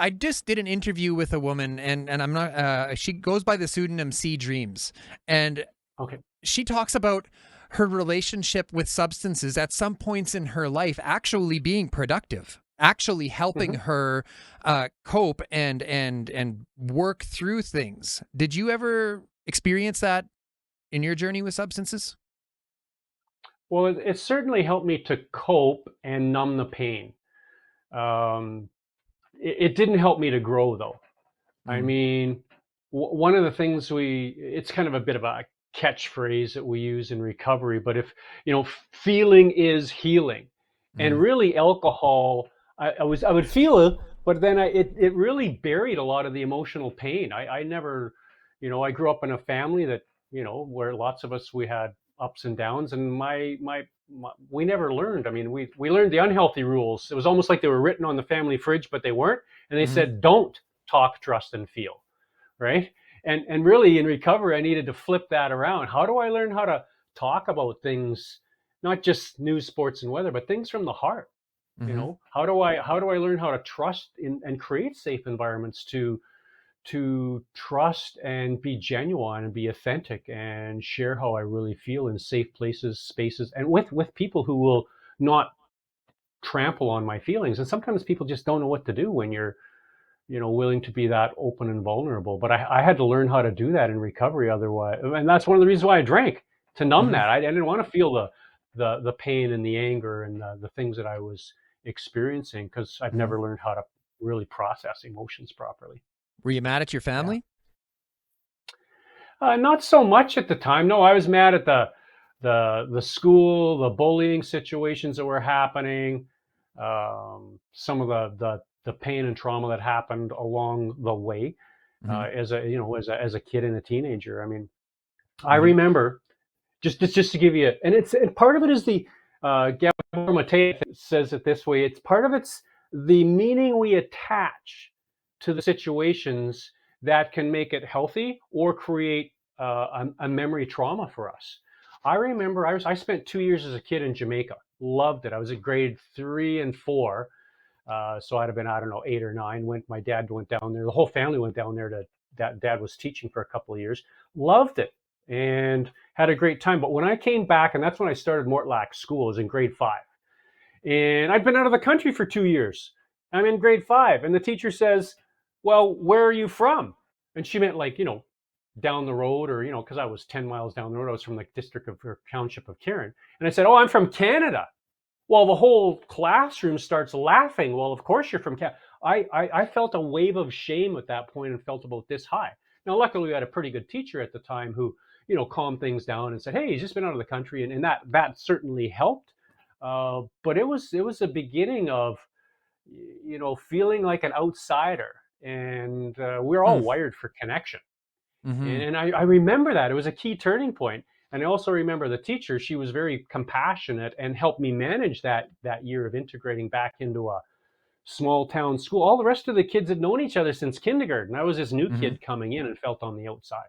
I just did an interview with a woman, and I'm not. She goes by the pseudonym Sea Dreams, and Okay. she talks about her relationship with substances at some points in her life actually being productive, actually helping Hmm. her cope and work through things. Did you ever experience that in your journey with substances? Well, it certainly helped me to cope and numb the pain. Um, it didn't help me to grow, though. I Mm, mean, one of the things it's kind of a bit of a catchphrase that we use in recovery, but if, feeling is healing. And mm, really alcohol, I would feel it, but then it really buried a lot of the emotional pain. I never, I grew up in a family that, where lots of us, we had ups and downs, and we never learned. I mean, we learned the unhealthy rules. It was almost like they were written on the family fridge, but they weren't. And they mm-hmm, said, don't talk, trust, and feel, right? And really in recovery, I needed to flip that around. How do I learn how to talk about things, not just news, sports, and weather, but things from the heart? mm-hmm. How do I learn how to trust and create safe environments to trust and be genuine and be authentic and share how I really feel in safe places, spaces, and with people who will not trample on my feelings. And sometimes people just don't know what to do when you're willing to be that open and vulnerable. But I had to learn how to do that in recovery. Otherwise, and that's one of the reasons why I drank, to numb Mm-hmm. that. I didn't want to feel the pain and the anger and the things that I was experiencing, because I've Mm-hmm. never learned how to really process emotions properly. Were you mad at your Yeah. family? Not so much at the time. No, I was mad at the school, the bullying situations that were happening, some of the pain and trauma that happened along the way, Mm-hmm. as a kid and a teenager. I mean, I Mm-hmm. remember, just to give you, and part of it is the Gabor Mate says it this way. It's part of it's the meaning we attach to the situations that can make it healthy or create a memory trauma for us. I remember I spent 2 years as a kid in Jamaica. Loved it. I was at grade 3 and 4. So I'd have been, I don't know, 8 or 9. My dad went down there. The whole family went down there to. Dad was teaching for a couple of years. Loved it and had a great time. But when I came back, and that's when I started Mortlack School, was in grade 5, and I'd been out of the country for 2 years. I'm in grade 5, and the teacher says, "Well, where are you from?" And she meant, like, down the road, or because I was 10 miles down the road. I was from the district of or township of Karen, and I said, "Oh, I'm from Canada." Well, the whole classroom starts laughing. Well, of course you're from Canada. I felt a wave of shame at that point and felt about this high. Now, luckily, we had a pretty good teacher at the time who, calmed things down and said, "Hey, he's just been out of the country," and that certainly helped. But it was a beginning of, feeling like an outsider, and we're all Hmm. wired for connection. Mm-hmm. And I remember that. It was a key turning point. And I also remember the teacher, she was very compassionate and helped me manage that year of integrating back into a small town school. All the rest of the kids had known each other since kindergarten. I was this new Mm-hmm. kid coming in and felt on the outside.